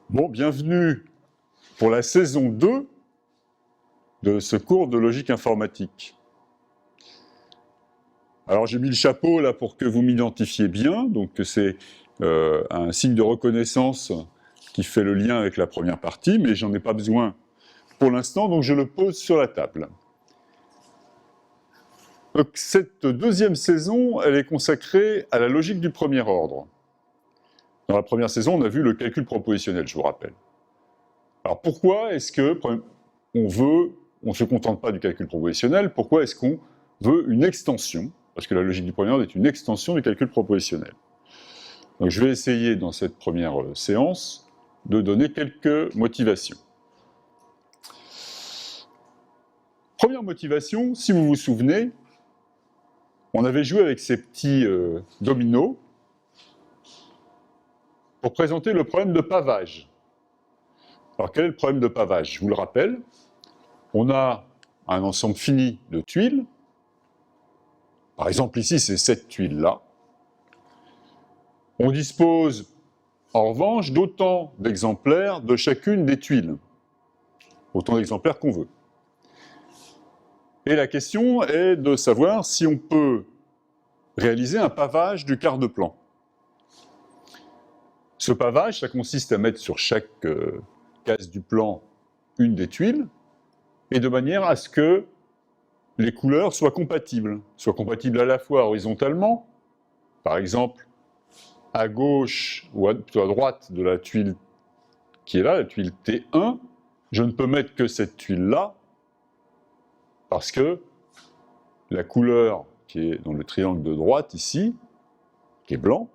Bon, bienvenue pour la saison 2 de ce cours de logique informatique. Alors j'ai mis le chapeau là pour que vous m'identifiez bien, donc c'est un signe de reconnaissance qui fait le lien avec la première partie, mais j'en ai pas besoin pour l'instant, donc je le pose sur la table. Donc, cette deuxième saison, elle est consacrée à la logique du premier ordre. Dans la première saison, on a vu le calcul propositionnel, je vous rappelle. Alors pourquoi est-ce que on ne se contente pas du calcul propositionnel, pourquoi est-ce qu'on veut une extension? Parce que la logique du premier ordre est une extension du calcul propositionnel. Donc je vais essayer dans cette première séance de donner quelques motivations. Première motivation, si vous vous souvenez, on avait joué avec ces petits dominos pour présenter le problème de pavage. Alors quel est le problème de pavage? Je vous le rappelle, on a un ensemble fini de tuiles. Par exemple, ici, c'est cette tuile-là. On dispose, en revanche, d'autant d'exemplaires de chacune des tuiles. Autant d'exemplaires qu'on veut. Et la question est de savoir si on peut réaliser un pavage du quart de plan. Ce pavage, ça consiste à mettre sur chaque case du plan une des tuiles, et de manière à ce que les couleurs soient compatibles à la fois horizontalement, par exemple, à gauche, ou plutôt à droite de la tuile qui est là, la tuile T1, je ne peux mettre que cette tuile-là, parce que la couleur qui est dans le triangle de droite ici, qui est blanc,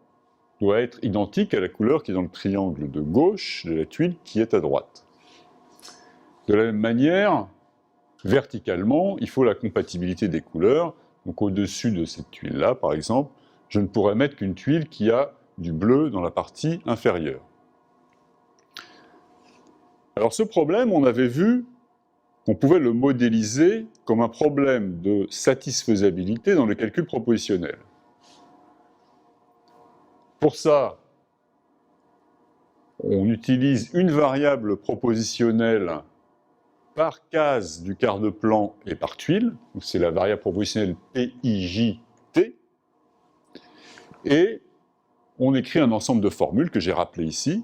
doit être identique à la couleur qui est dans le triangle de gauche de la tuile qui est à droite. De la même manière, verticalement, il faut la compatibilité des couleurs. Donc au-dessus de cette tuile-là, par exemple, je ne pourrais mettre qu'une tuile qui a du bleu dans la partie inférieure. Alors ce problème, on avait vu qu'on pouvait le modéliser comme un problème de satisfaisabilité dans le calcul propositionnel. Pour ça, on utilise une variable propositionnelle par case du quart de plan et par tuile, c'est la variable propositionnelle PIJT, et on écrit un ensemble de formules que j'ai rappelées ici,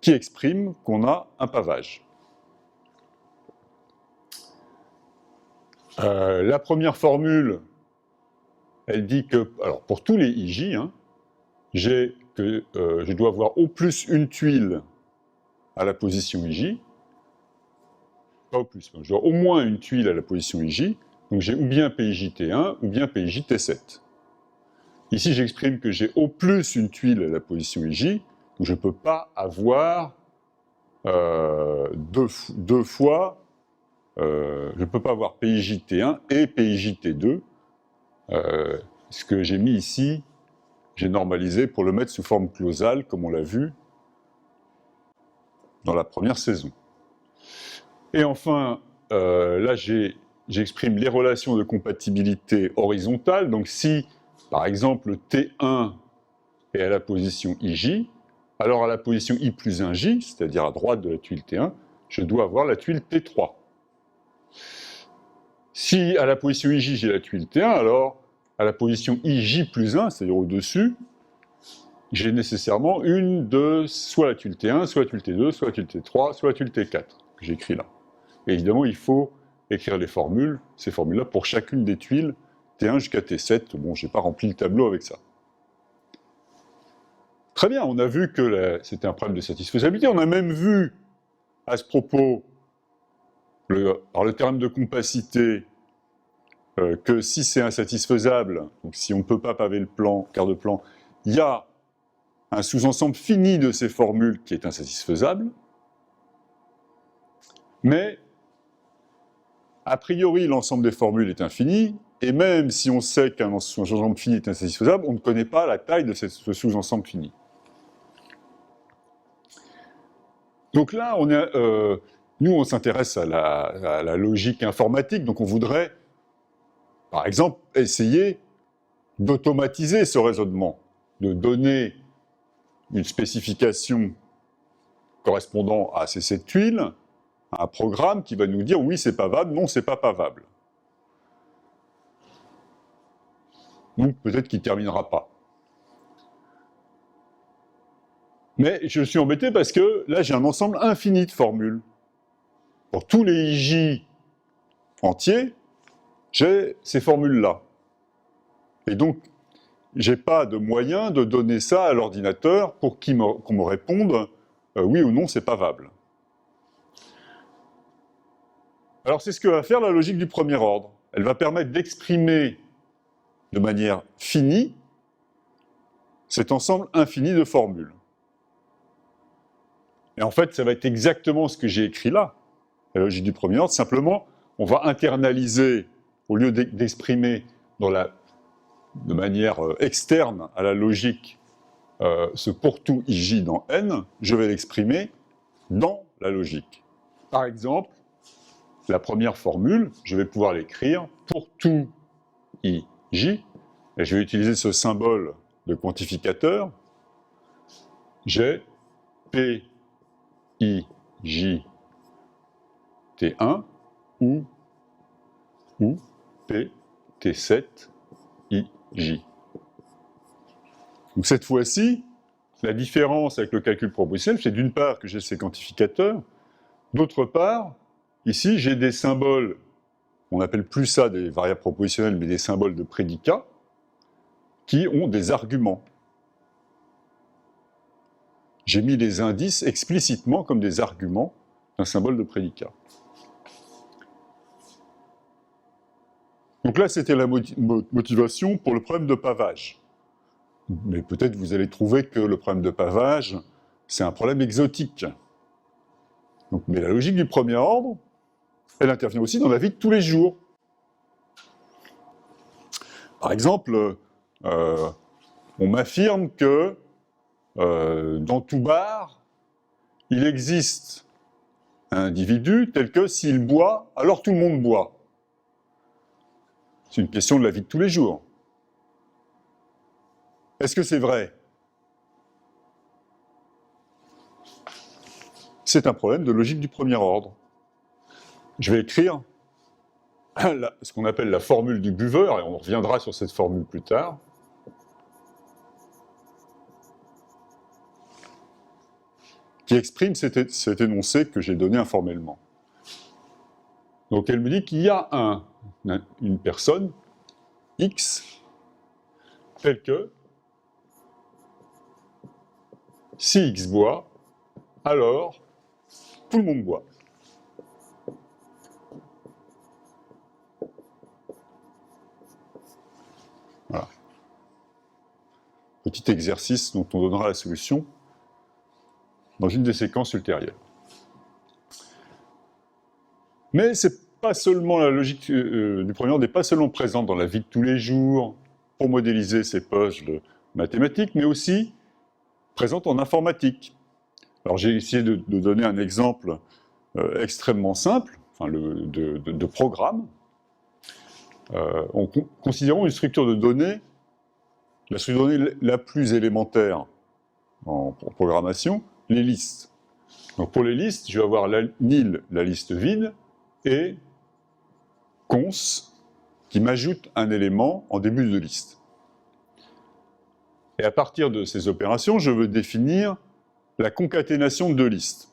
qui expriment qu'on a un pavage. La première formule, elle dit que, alors pour tous les IJ, je dois avoir au plus une tuile à la position IJ, pas au plus, je dois au moins une tuile à la position IJ, donc j'ai ou bien PIJT1 ou bien PIJT7. Ici, j'exprime que j'ai au plus une tuile à la position IJ, donc je ne peux pas avoir deux fois, je ne peux pas avoir PIJT1 et PIJT2. Ce que j'ai mis ici, j'ai normalisé pour le mettre sous forme clausale, comme on l'a vu dans la première saison. Et enfin, là, j'exprime les relations de compatibilité horizontale. Donc si, par exemple, T1 est à la position IJ, alors à la position I plus 1J, c'est-à-dire à droite de la tuile T1, je dois avoir la tuile T3. Si à la position IJ, j'ai la tuile T1, alors à la position IJ plus 1, c'est-à-dire au-dessus, j'ai nécessairement une de soit la tuile T1, soit la tuile T2, soit la tuile T3, soit la tuile T4, que j'ai écrit là. Et évidemment, il faut écrire les formules, ces formules-là, pour chacune des tuiles, T1 jusqu'à T7. Bon, je n'ai pas rempli le tableau avec ça. Très bien, on a vu que c'était un problème de satisfaisabilité. On a même vu, à ce propos, par le terme de compacité, que si c'est insatisfaisable, donc si on ne peut pas paver le quart de plan, il y a un sous-ensemble fini de ces formules qui est insatisfaisable, mais a priori l'ensemble des formules est infini, et même si on sait qu'un sous-ensemble fini est insatisfaisable, on ne connaît pas la taille de ce sous-ensemble fini. Donc là, nous on s'intéresse à la logique informatique, donc on voudrait, par exemple, essayer d'automatiser ce raisonnement, de donner une spécification correspondant à cette tuile, un programme qui va nous dire oui, c'est pavable, non, c'est pas pavable. Ou peut-être qu'il ne terminera pas. Mais je suis embêté parce que là, j'ai un ensemble infini de formules. Pour tous les IJ entiers, j'ai ces formules-là. Et donc, je n'ai pas de moyen de donner ça à l'ordinateur pour qu'on me réponde oui ou non, c'est pavable. Alors, c'est ce que va faire la logique du premier ordre. Elle va permettre d'exprimer de manière finie cet ensemble infini de formules. Et en fait, ça va être exactement ce que j'ai écrit là, la logique du premier ordre. Simplement, on va internaliser, au lieu d'exprimer de manière externe à la logique ce pour tout IJ dans N, je vais l'exprimer dans la logique. Par exemple, la première formule, je vais pouvoir l'écrire pour tout IJ, et je vais utiliser ce symbole de quantificateur. J'ai P IJ T1 ou P T7 IJ. Donc cette fois-ci, la différence avec le calcul proportionnel, c'est d'une part que j'ai ces quantificateurs, d'autre part, ici j'ai des symboles, on n'appelle plus ça des variables propositionnelles, mais des symboles de prédicat, qui ont des arguments. J'ai mis les indices explicitement comme des arguments d'un symbole de prédicat. Donc là, c'était la motivation pour le problème de pavage. Mais peut-être vous allez trouver que le problème de pavage, c'est un problème exotique. Donc, mais la logique du premier ordre, elle intervient aussi dans la vie de tous les jours. Par exemple, on m'affirme que dans tout bar, il existe un individu tel que s'il boit, alors tout le monde boit. C'est une question de la vie de tous les jours. Est-ce que c'est vrai? C'est un problème de logique du premier ordre. Je vais écrire ce qu'on appelle la formule du buveur, et on reviendra sur cette formule plus tard. Qui exprime cet énoncé que j'ai donné informellement. Donc elle me dit qu'il y a une personne, X, telle que, si X boit, alors tout le monde boit. Voilà. Petit exercice dont on donnera la solution dans une des séquences ultérieures. Mais c'est pas seulement la logique du premier ordre n'est pas seulement présente dans la vie de tous les jours pour modéliser ces puzzles mathématiques, mais aussi présente en informatique. Alors j'ai essayé de donner un exemple extrêmement simple, enfin de programme, en considérant une structure de données, la structure de données la plus élémentaire en programmation, les listes. Donc pour les listes, je vais avoir nil, la liste vide, et cons, qui m'ajoute un élément en début de liste. Et à partir de ces opérations, je veux définir la concaténation de deux listes.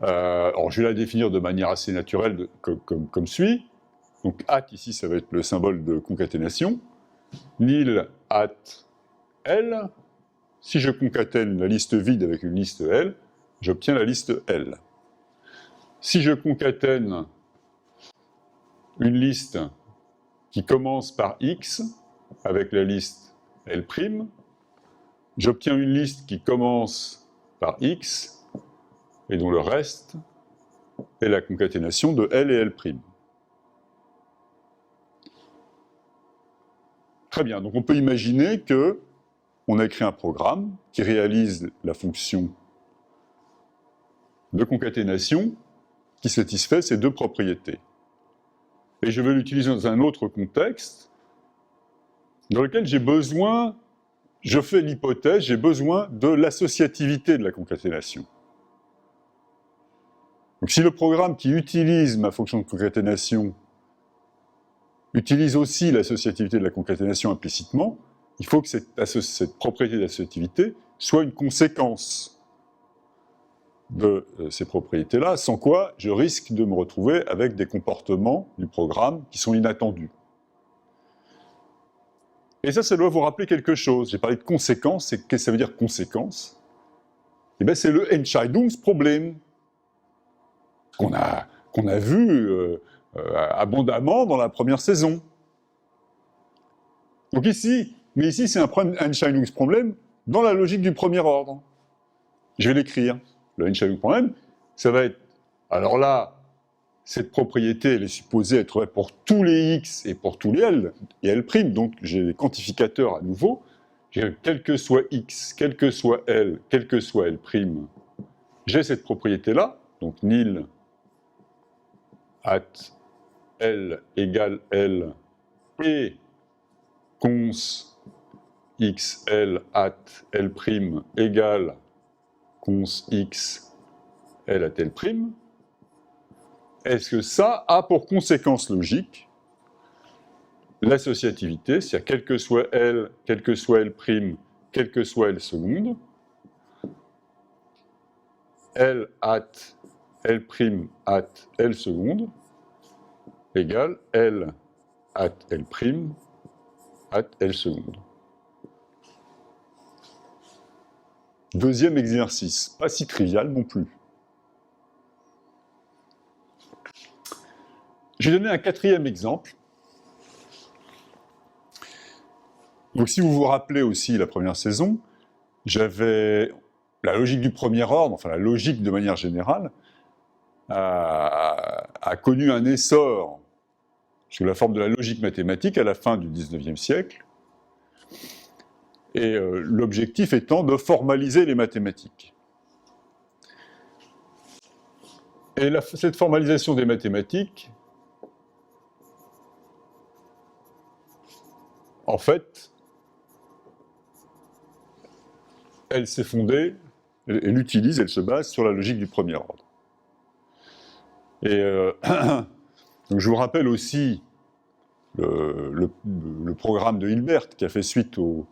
Alors je vais la définir de manière assez naturelle, comme suit. Donc at, ici, ça va être le symbole de concaténation. Nil at L. Si je concatène la liste vide avec une liste L, j'obtiens la liste L. Si je concatène une liste qui commence par X avec la liste L', j'obtiens une liste qui commence par X et dont le reste est la concaténation de L et L'. Très bien, donc on peut imaginer que on a écrit un programme qui réalise la fonction de concaténation qui satisfait ces deux propriétés. Et je vais l'utiliser dans un autre contexte dans lequel j'ai besoin, je fais l'hypothèse, j'ai besoin de l'associativité de la concaténation. Donc si le programme qui utilise ma fonction de concaténation utilise aussi l'associativité de la concaténation implicitement, il faut que cette propriété d'associativité soit une conséquence de ces propriétés-là, sans quoi je risque de me retrouver avec des comportements du programme qui sont inattendus. Et ça doit vous rappeler quelque chose. J'ai parlé de conséquence, et qu'est-ce que ça veut dire conséquence? Eh bien, c'est le Entscheidungsproblem qu'on a vu abondamment dans la première saison. Donc ici, c'est un Entscheidungsproblem dans la logique du premier ordre. Je vais l'écrire. Le Entscheidungsproblem, ça va être... Alors là, cette propriété, elle est supposée être vraie pour tous les x et pour tous les l, et l', donc j'ai les quantificateurs à nouveau. Quel que soit x, quel que soit l, quel que soit l', j'ai cette propriété-là, donc nil at l égale l et cons xl at l' égale cons x l at l'. Est-ce que ça a pour conséquence logique l'associativité, c'est-à-dire quel que soit L, quel que soit L', quel que soit L seconde, L at L' at L seconde égale L at L' at L seconde. Deuxième exercice, pas si trivial non plus. Je vais donner un quatrième exemple. Donc si vous vous rappelez aussi la première saison, j'avais la logique du premier ordre, enfin la logique de manière générale, a connu un essor sous la forme de la logique mathématique à la fin du XIXe siècle, et l'objectif étant de formaliser les mathématiques. Et cette formalisation des mathématiques, en fait, elle s'est fondée, elle utilise, elle se base sur la logique du premier ordre. Et donc je vous rappelle aussi le programme de Hilbert qui a fait suite au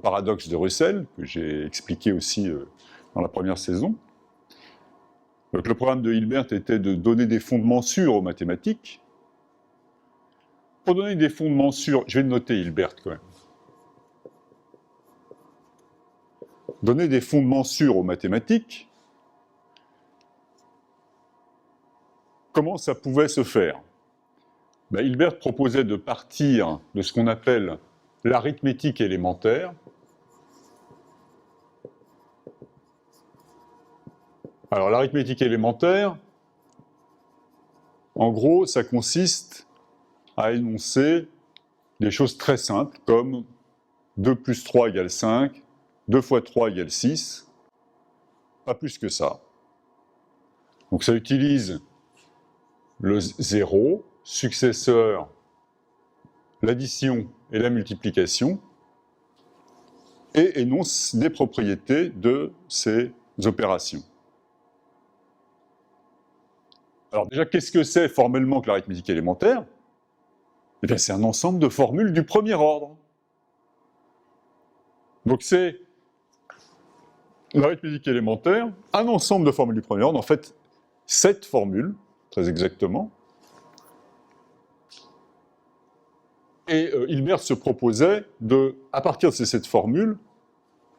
paradoxe de Russell, que j'ai expliqué aussi dans la première saison. Donc le programme de Hilbert était de donner des fondements sûrs aux mathématiques. Pour donner des fondements sûrs, je vais noter Hilbert quand même. Donner des fondements sûrs aux mathématiques, comment ça pouvait se faire? Ben, Hilbert proposait de partir de ce qu'on appelle l'arithmétique élémentaire. Alors l'arithmétique élémentaire, en gros, ça consiste à énoncer des choses très simples comme 2 plus 3 égale 5, 2 fois 3 égale 6, pas plus que ça. Donc ça utilise le 0, successeur, l'addition et la multiplication, et énonce des propriétés de ces opérations. Alors déjà, qu'est-ce que c'est formellement que l'arithmétique élémentaire? Eh bien, c'est un ensemble de formules du premier ordre. Donc c'est l'arithmétique élémentaire, un ensemble de formules du premier ordre, en fait, 7 formules, très exactement. Et Hilbert se proposait de, à partir de ces 7 formules,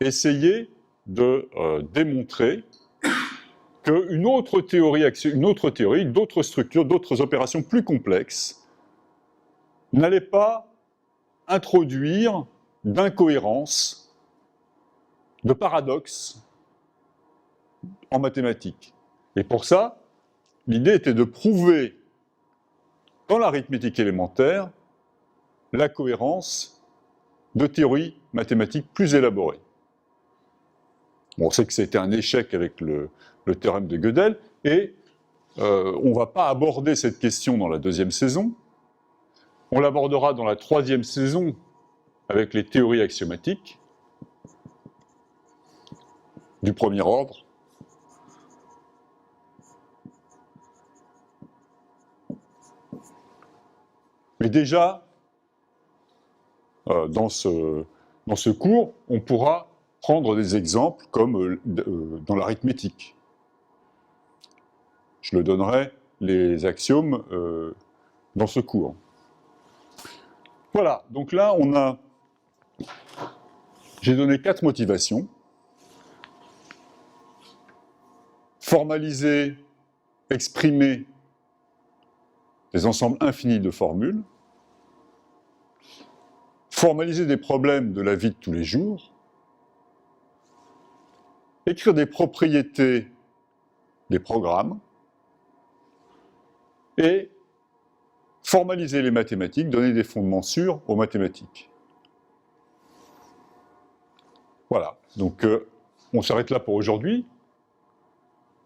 essayer de démontrer qu'une autre théorie, d'autres structures, d'autres opérations plus complexes n'allaient pas introduire d'incohérences, de paradoxes en mathématiques. Et pour ça, l'idée était de prouver dans l'arithmétique élémentaire la cohérence de théories mathématiques plus élaborées. Bon, on sait que c'était un échec avec le théorème de Gödel, et on ne va pas aborder cette question dans la deuxième saison. On l'abordera dans la troisième saison avec les théories axiomatiques. du premier ordre. Mais déjà, dans ce cours, on pourra prendre des exemples comme dans l'arithmétique. Je le donnerai, les axiomes, dans ce cours. Voilà, donc là, j'ai donné 4 motivations. Formaliser, exprimer des ensembles infinis de formules. Formaliser des problèmes de la vie de tous les jours. Écrire des propriétés des programmes. Et formaliser les mathématiques, donner des fondements sûrs aux mathématiques. Voilà, donc on s'arrête là pour aujourd'hui.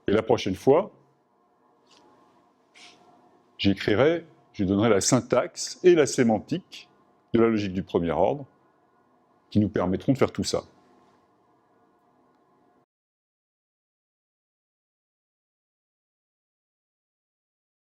Et la prochaine fois, je donnerai la syntaxe et la sémantique de la logique du premier ordre qui nous permettront de faire tout ça.